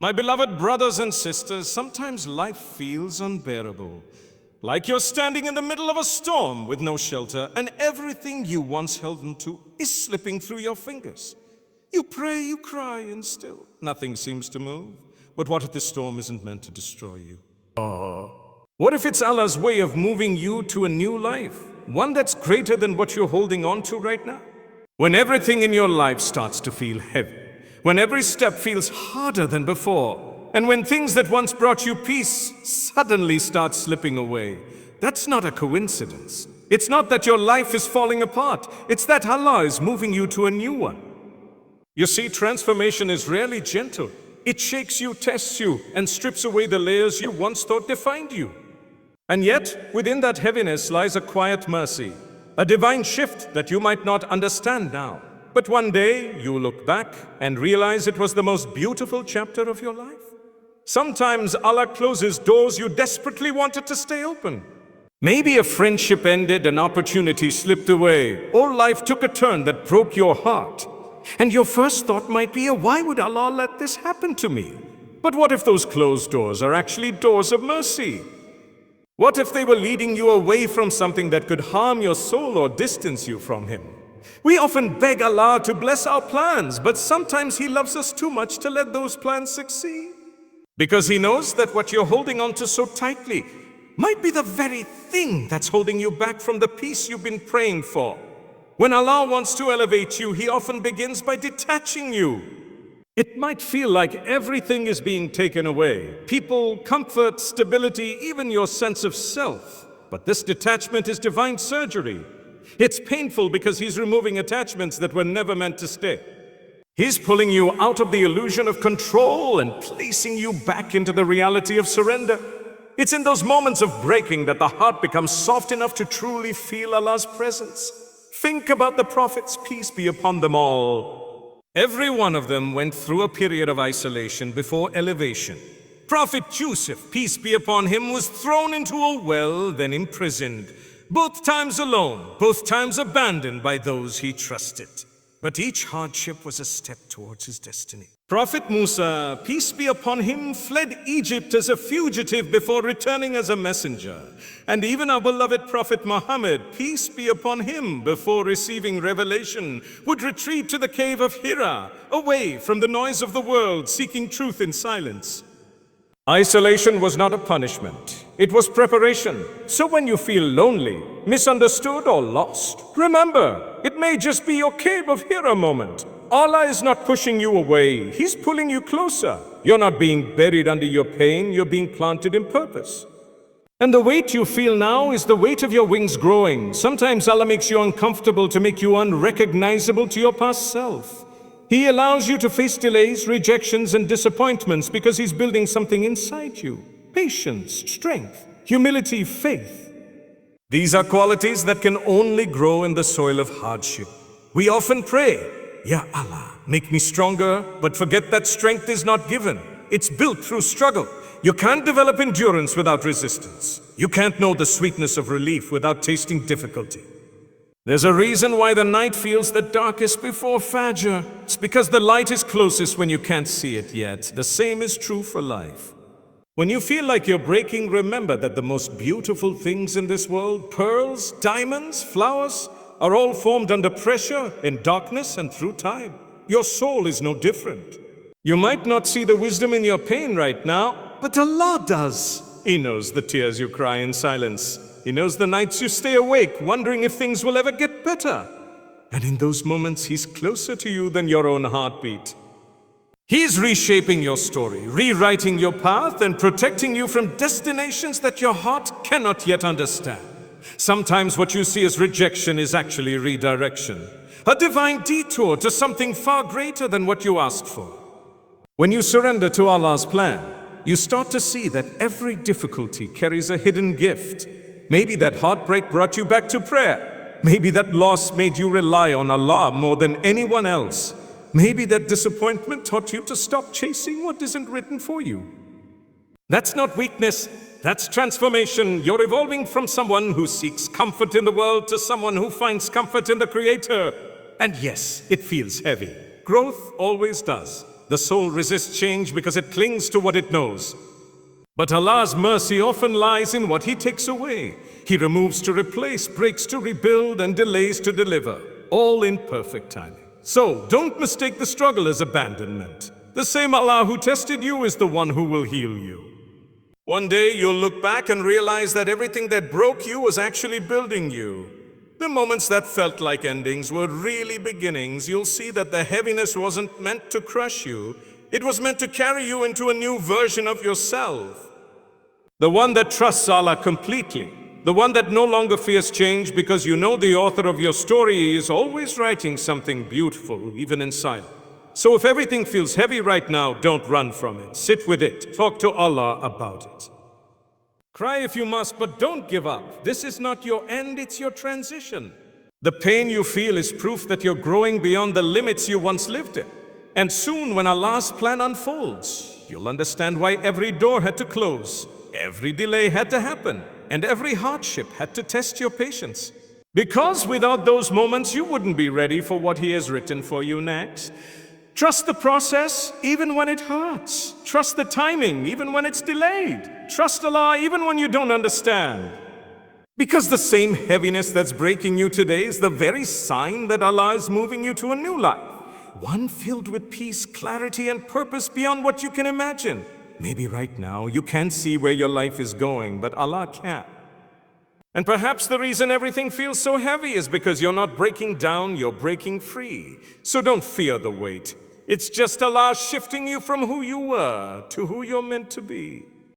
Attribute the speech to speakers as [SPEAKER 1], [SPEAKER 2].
[SPEAKER 1] My beloved brothers and sisters, sometimes life feels unbearable. Like you're standing in the middle of a storm with no shelter, and everything you once held onto is slipping through your fingers. You pray, you cry, and still nothing seems to move. But what if the storm isn't meant to destroy you? What if it's Allah's way of moving you to a new life? One that's greater than what you're holding on to right now? When everything in your life starts to feel heavy, when every step feels harder than before, and when things that once brought you peace suddenly start slipping away, that's not a coincidence. It's not that your life is falling apart. It's that Allah is moving you to a new one. You see, transformation is rarely gentle. It shakes you, tests you, and strips away the layers you once thought defined you. And yet, within that heaviness lies a quiet mercy, a divine shift that you might not understand now. But one day, you look back and realize it was the most beautiful chapter of your life. Sometimes Allah closes doors you desperately wanted to stay open. Maybe a friendship ended, an opportunity slipped away, or life took a turn that broke your heart. And your first thought might be, why would Allah let this happen to me? But what if those closed doors are actually doors of mercy? What if they were leading you away from something that could harm your soul or distance you from Him? We often beg Allah to bless our plans, but sometimes He loves us too much to let those plans succeed. Because He knows that what you're holding on to so tightly might be the very thing that's holding you back from the peace you've been praying for. When Allah wants to elevate you, He often begins by detaching you. It might feel like everything is being taken away. People, comfort, stability, even your sense of self. But this detachment is divine surgery. It's painful because He's removing attachments that were never meant to stay. He's pulling you out of the illusion of control and placing you back into the reality of surrender. It's in those moments of breaking that the heart becomes soft enough to truly feel Allah's presence. Think about the prophets, peace be upon them all. Every one of them went through a period of isolation before elevation. Prophet Joseph, peace be upon him, was thrown into a well, then imprisoned. Both times alone, both times abandoned by those he trusted. But each hardship was a step towards his destiny. Prophet Musa, peace be upon him, fled Egypt as a fugitive before returning as a messenger. And even our beloved Prophet Muhammad, peace be upon him, before receiving revelation, would retreat to the cave of Hira, away from the noise of the world, seeking truth in silence. Isolation was not a punishment. It was preparation. So when you feel lonely, misunderstood, or lost, remember, it may just be your cave of Hira moment. Allah is not pushing you away. He's pulling you closer. You're not being buried under your pain. You're being planted in purpose. And the weight you feel now is the weight of your wings growing. Sometimes Allah makes you uncomfortable to make you unrecognizable to your past self. He allows you to face delays, rejections, and disappointments because He's building something inside you. Patience, strength, humility, faith. These are qualities that can only grow in the soil of hardship. We often pray, Ya Allah, make me stronger, but forget that strength is not given. It's built through struggle. You can't develop endurance without resistance. You can't know the sweetness of relief without tasting difficulty. There's a reason why the night feels the darkest before Fajr. It's because the light is closest when you can't see it yet. The same is true for life. When you feel like you're breaking, remember that the most beautiful things in this world, pearls, diamonds, flowers, are all formed under pressure, in darkness, and through time. Your soul is no different. You might not see the wisdom in your pain right now, but Allah does. He knows the tears you cry in silence. He knows the nights you stay awake, wondering if things will ever get better. And in those moments, He's closer to you than your own heartbeat. He's reshaping your story, rewriting your path, and protecting you from destinations that your heart cannot yet understand. Sometimes what you see as rejection is actually redirection, a divine detour to something far greater than what you asked for. When you surrender to Allah's plan, you start to see that every difficulty carries a hidden gift. Maybe that heartbreak brought you back to prayer. Maybe that loss made you rely on Allah more than anyone else. Maybe that disappointment taught you to stop chasing what isn't written for you. That's not weakness, that's transformation. You're evolving from someone who seeks comfort in the world to someone who finds comfort in the Creator. And yes, it feels heavy. Growth always does. The soul resists change because it clings to what it knows. But Allah's mercy often lies in what He takes away. He removes to replace, breaks to rebuild, and delays to deliver, all in perfect timing. So, don't mistake the struggle as abandonment. The same Allah who tested you is the one who will heal you. One day you'll look back and realize that everything that broke you was actually building you. The moments that felt like endings were really beginnings. You'll see that the heaviness wasn't meant to crush you. It was meant to carry you into a new version of yourself. The one that trusts Allah completely. The one that no longer fears change because you know the author of your story is always writing something beautiful, even in silence. So if everything feels heavy right now, don't run from it. Sit with it. Talk to Allah about it. Cry if you must, but don't give up. This is not your end, it's your transition. The pain you feel is proof that you're growing beyond the limits you once lived in. And soon, when Allah's plan unfolds, you'll understand why every door had to close, every delay had to happen, and every hardship had to test your patience. Because without those moments, you wouldn't be ready for what He has written for you next. Trust the process even when it hurts. Trust the timing even when it's delayed. Trust Allah even when you don't understand. Because the same heaviness that's breaking you today is the very sign that Allah is moving you to a new life. One filled with peace, clarity, and purpose beyond what you can imagine. Maybe right now you can't see where your life is going, but Allah can. And perhaps the reason everything feels so heavy is because you're not breaking down, you're breaking free. So don't fear the weight. It's just Allah shifting you from who you were to who you're meant to be.